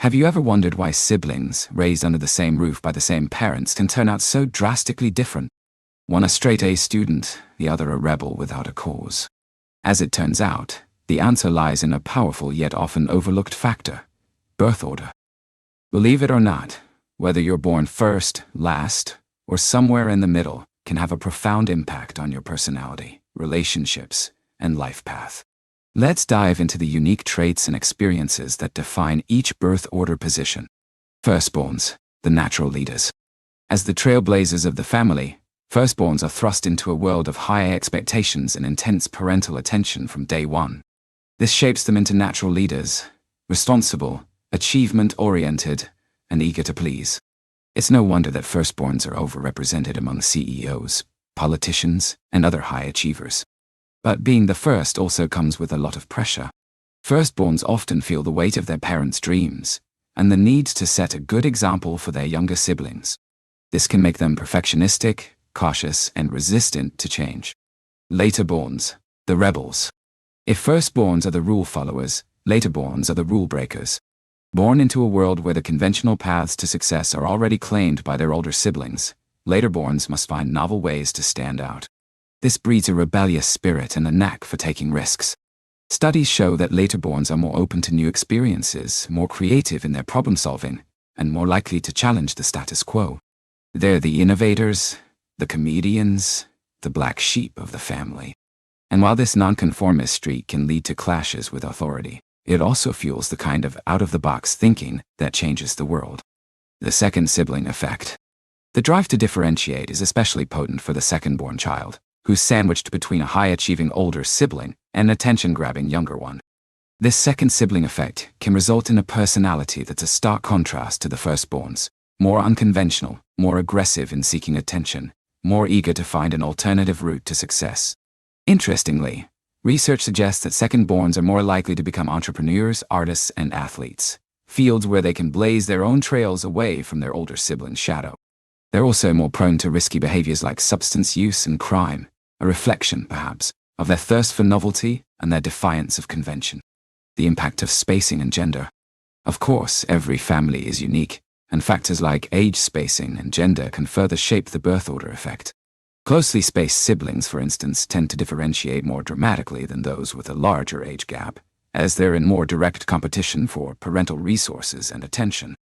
Have you ever wondered why siblings, raised under the same roof by the same parents, can turn out so drastically different? One a straight-A student, the other a rebel without a cause. As it turns out, the answer lies in a powerful yet often overlooked factor: birth order. Believe it or not, whether you're born first, last, or somewhere in the middle, can have a profound impact on your personality, relationships, and life path. Let's dive into the unique traits and experiences that define each birth order position. Firstborns, the natural leaders. As the trailblazers of the family, firstborns are thrust into a world of high expectations and intense parental attention from day one. This shapes them into natural leaders, responsible, achievement-oriented, and eager to please. It's no wonder that firstborns are overrepresented among CEOs, politicians, and other high achievers. But being the first also comes with a lot of pressure. Firstborns often feel the weight of their parents' dreams, and the need to set a good example for their younger siblings. This can make them perfectionistic, cautious, and resistant to change. Laterborns, the rebels. If firstborns are the rule followers, laterborns are the rule breakers. Born into a world where the conventional paths to success are already claimed by their older siblings, laterborns must find novel ways to stand out. This breeds a rebellious spirit and a knack for taking risks. Studies show that laterborns are more open to new experiences, more creative in their problem-solving, and more likely to challenge the status quo. They're the innovators, the comedians, the black sheep of the family. And while this nonconformist streak can lead to clashes with authority, it also fuels the kind of out-of-the-box thinking that changes the world. The second sibling effect. The drive to differentiate is especially potent for the second-born child, who's sandwiched between a high-achieving older sibling and an attention-grabbing younger one. This second sibling effect can result in a personality that's a stark contrast to the firstborns, more unconventional, more aggressive in seeking attention, more eager to find an alternative route to success. Interestingly, research suggests that second-borns are more likely to become entrepreneurs, artists, and athletes, fields where they can blaze their own trails away from their older sibling's shadow. They're also more prone to risky behaviors like substance use and crime, a reflection, perhaps, of their thirst for novelty and their defiance of convention. The impact of spacing and gender. Of course, every family is unique, and factors like age spacing and gender can further shape the birth order effect. Closely spaced siblings, for instance, tend to differentiate more dramatically than those with a larger age gap, as they're in more direct competition for parental resources and attention.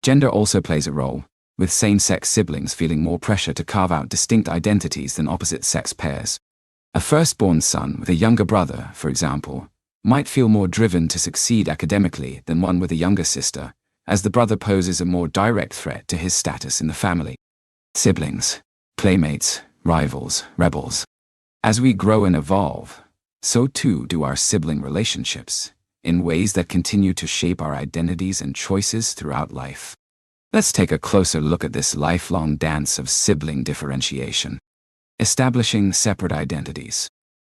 Gender also plays a role, with same-sex siblings feeling more pressure to carve out distinct identities than opposite-sex pairs. A firstborn son with a younger brother, for example, might feel more driven to succeed academically than one with a younger sister, as the brother poses a more direct threat to his status in the family. Siblings, playmates, rivals, rebels. As we grow and evolve, so too do our sibling relationships, in ways that continue to shape our identities and choices throughout life. Let's take a closer look at this lifelong dance of sibling differentiation. Establishing separate identities.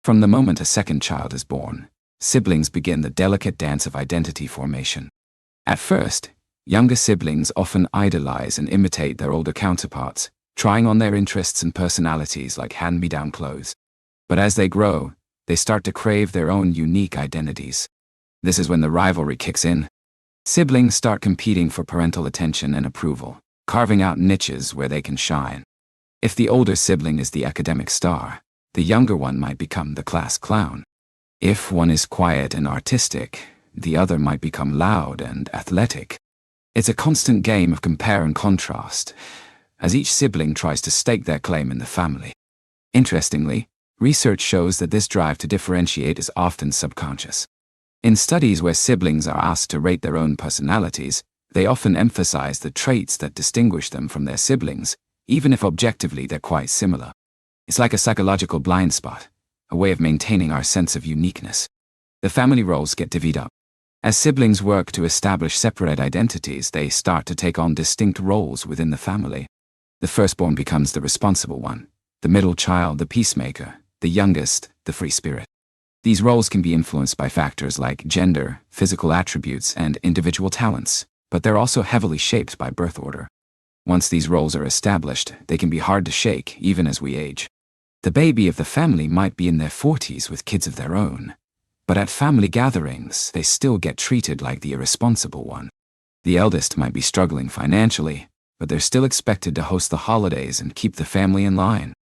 From the moment a second child is born, siblings begin the delicate dance of identity formation. At first, younger siblings often idolize and imitate their older counterparts, trying on their interests and personalities like hand-me-down clothes. But as they grow, they start to crave their own unique identities. This is when the rivalry kicks in. Siblings start competing for parental attention and approval, carving out niches where they can shine. If the older sibling is the academic star, the younger one might become the class clown. If one is quiet and artistic, the other might become loud and athletic. It's a constant game of compare and contrast, as each sibling tries to stake their claim in the family. Interestingly, research shows that this drive to differentiate is often subconscious. In studies where siblings are asked to rate their own personalities, they often emphasize the traits that distinguish them from their siblings, even if objectively they're quite similar. It's like a psychological blind spot, a way of maintaining our sense of uniqueness. The family roles get divvied up. As siblings work to establish separate identities, they start to take on distinct roles within the family. The firstborn becomes the responsible one, the middle child the peacemaker, the youngest the free spirit. These roles can be influenced by factors like gender, physical attributes, and individual talents, but they're also heavily shaped by birth order. Once these roles are established, they can be hard to shake even as we age. The baby of the family might be in their 40s with kids of their own, but at family gatherings, they still get treated like the irresponsible one. The eldest might be struggling financially, but they're still expected to host the holidays and keep the family in line.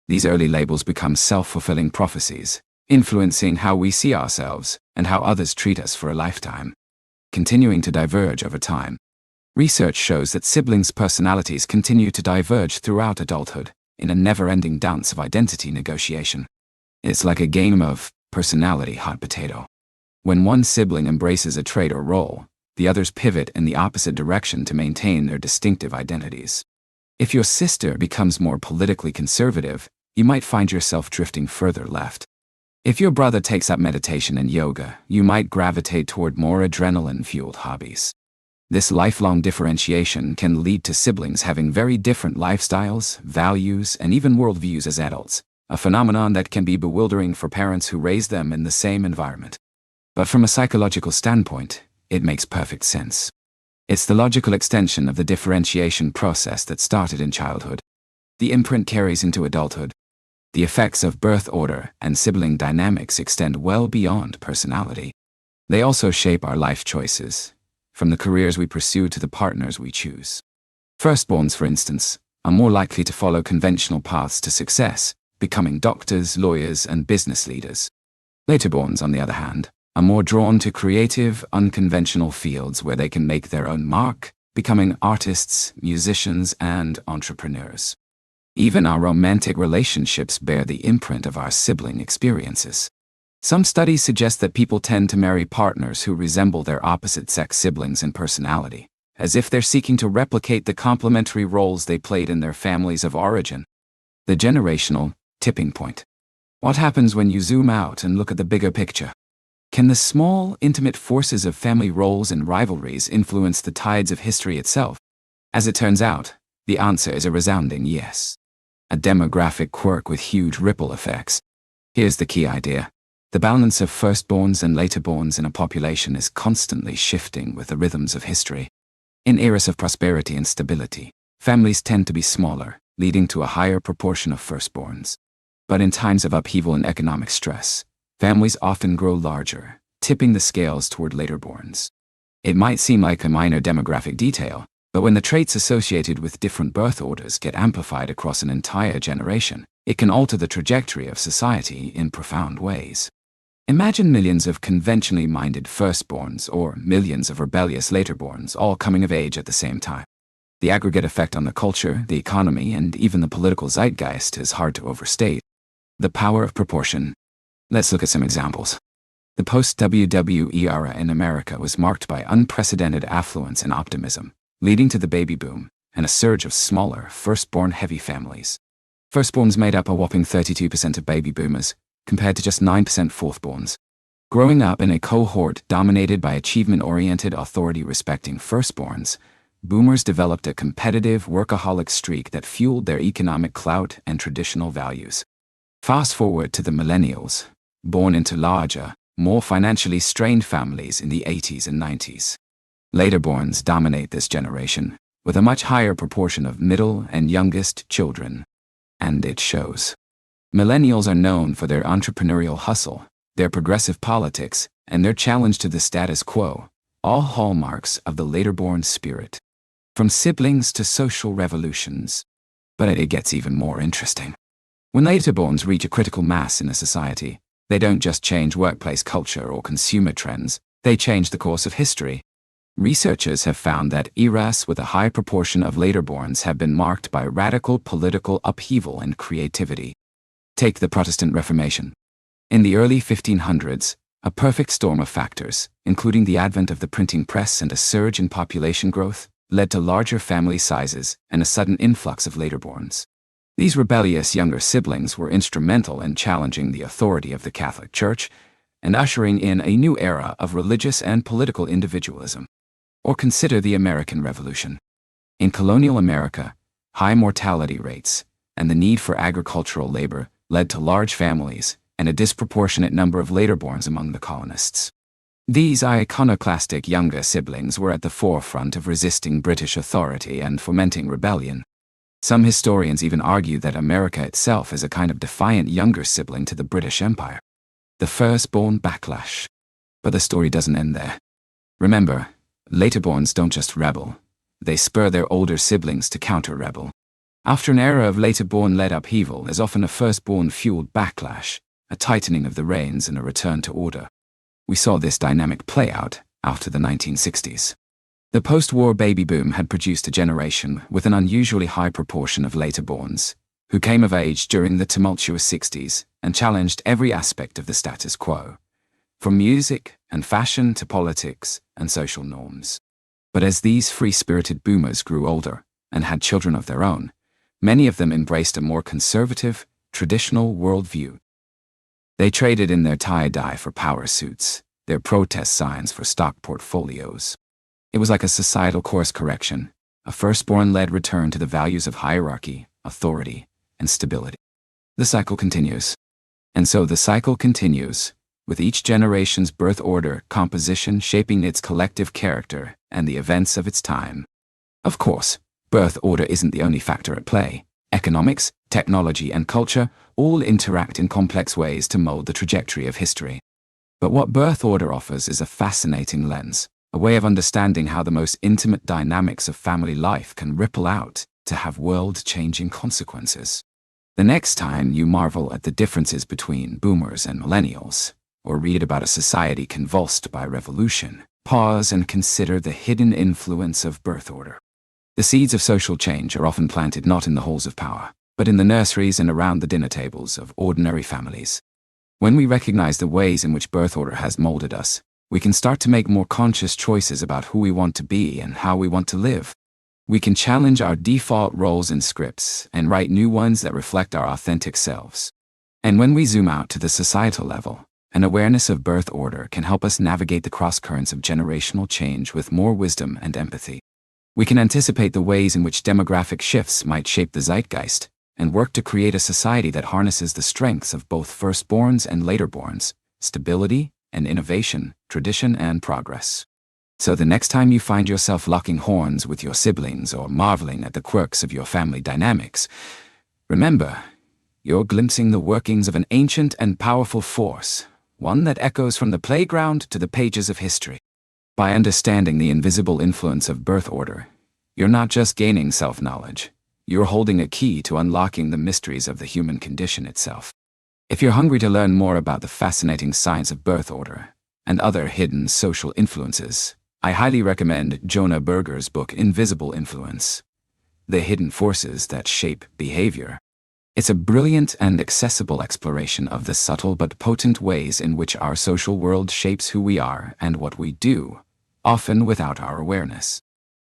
These early labels become self-fulfilling prophecies, influencing how we see ourselves and how others treat us for a lifetime. Continuing to diverge over time. Research shows that siblings' personalities continue to diverge throughout adulthood, in a never-ending dance of identity negotiation. It's like a game of personality hot potato. When one sibling embraces a trait or role, the others pivot in the opposite direction to maintain their distinctive identities. If your sister becomes more politically conservative, you might find yourself drifting further left. If your brother takes up meditation and yoga, you might gravitate toward more adrenaline-fueled hobbies. This lifelong differentiation can lead to siblings having very different lifestyles, values, and even worldviews as adults, a phenomenon that can be bewildering for parents who raise them in the same environment. But from a psychological standpoint, it makes perfect sense. It's the logical extension of the differentiation process that started in childhood. The imprint carries into adulthood. The effects of birth order and sibling dynamics extend well beyond personality. They also shape our life choices, from the careers we pursue to the partners we choose. Firstborns, for instance, are more likely to follow conventional paths to success, becoming doctors, lawyers, and business leaders. Laterborns, on the other hand, are more drawn to creative, unconventional fields where they can make their own mark, becoming artists, musicians, and entrepreneurs. Even our romantic relationships bear the imprint of our sibling experiences. Some studies suggest that people tend to marry partners who resemble their opposite-sex siblings in personality, as if they're seeking to replicate the complementary roles they played in their families of origin. The generational tipping point. What happens when you zoom out and look at the bigger picture? Can the small, intimate forces of family roles and rivalries influence the tides of history itself? As it turns out, the answer is a resounding yes. A demographic quirk with huge ripple effects. Here's the key idea. The balance of firstborns and laterborns in a population is constantly shifting with the rhythms of history. In eras of prosperity and stability, families tend to be smaller, leading to a higher proportion of firstborns. But in times of upheaval and economic stress, families often grow larger, tipping the scales toward laterborns. It might seem like a minor demographic detail, but when the traits associated with different birth orders get amplified across an entire generation, it can alter the trajectory of society in profound ways. Imagine millions of conventionally minded firstborns or millions of rebellious laterborns all coming of age at the same time. The aggregate effect on the culture, the economy, and even the political zeitgeist is hard to overstate. The power of proportion. Let's look at some examples. The post-WWE era in America was marked by unprecedented affluence and optimism, leading to the baby boom and a surge of smaller, firstborn-heavy families. Firstborns made up a whopping 32% of baby boomers, compared to just 9% fourthborns. Growing up in a cohort dominated by achievement-oriented, authority-respecting firstborns, boomers developed a competitive, workaholic streak that fueled their economic clout and traditional values. Fast forward to the millennials, born into larger, more financially strained families in the 80s and 90s. Laterborns dominate this generation, with a much higher proportion of middle and youngest children. And it shows. Millennials are known for their entrepreneurial hustle, their progressive politics, and their challenge to the status quo, all hallmarks of the laterborn spirit. From siblings to social revolutions. But it gets even more interesting. When laterborns reach a critical mass in a society, they don't just change workplace culture or consumer trends, they change the course of history. Researchers have found that eras with a high proportion of laterborns have been marked by radical political upheaval and creativity. Take the Protestant Reformation. In the early 1500s, a perfect storm of factors, including the advent of the printing press and a surge in population growth, led to larger family sizes and a sudden influx of laterborns. These rebellious younger siblings were instrumental in challenging the authority of the Catholic Church and ushering in a new era of religious and political individualism. Or consider the American Revolution. In colonial America, high mortality rates and the need for agricultural labor led to large families and a disproportionate number of laterborns among the colonists. These iconoclastic younger siblings were at the forefront of resisting British authority and fomenting rebellion. Some historians even argue that America itself is a kind of defiant younger sibling to the British Empire. The Firstborn Backlash. But the story doesn't end there. Remember, Laterborns don't just rebel, they spur their older siblings to counter-rebel. After an era of later-born-led upheaval, there's often a firstborn-fueled backlash, a tightening of the reins and a return to order. We saw this dynamic play out after the 1960s. The post-war baby boom had produced a generation with an unusually high proportion of laterborns, who came of age during the tumultuous 60s and challenged every aspect of the status quo, from music and fashion to politics and social norms. But as these free-spirited boomers grew older and had children of their own, many of them embraced a more conservative, traditional worldview. They traded in their tie-dye for power suits, their protest signs for stock portfolios. It was like a societal course correction, a firstborn-led return to the values of hierarchy, authority, and stability. The cycle continues. And so the cycle continues, with each generation's birth order composition shaping its collective character and the events of its time. Of course, birth order isn't the only factor at play. Economics, technology, and culture all interact in complex ways to mold the trajectory of history. But what birth order offers is a fascinating lens, a way of understanding how the most intimate dynamics of family life can ripple out to have world-changing consequences. The next time you marvel at the differences between boomers and millennials, or read about a society convulsed by revolution, pause and consider the hidden influence of birth order. The seeds of social change are often planted not in the halls of power, but in the nurseries and around the dinner tables of ordinary families. When we recognize the ways in which birth order has molded us, we can start to make more conscious choices about who we want to be and how we want to live. We can challenge our default roles and scripts and write new ones that reflect our authentic selves. And when we zoom out to the societal level, an awareness of birth order can help us navigate the cross-currents of generational change with more wisdom and empathy. We can anticipate the ways in which demographic shifts might shape the zeitgeist and work to create a society that harnesses the strengths of both firstborns and laterborns, stability and innovation, tradition and progress. So the next time you find yourself locking horns with your siblings or marveling at the quirks of your family dynamics, remember, you're glimpsing the workings of an ancient and powerful force, one that echoes from the playground to the pages of history. By understanding the invisible influence of birth order, you're not just gaining self-knowledge, you're holding a key to unlocking the mysteries of the human condition itself. If you're hungry to learn more about the fascinating science of birth order and other hidden social influences, I highly recommend Jonah Berger's book Invisible Influence: The Hidden Forces That Shape Behavior. It's a brilliant and accessible exploration of the subtle but potent ways in which our social world shapes who we are and what we do, often without our awareness.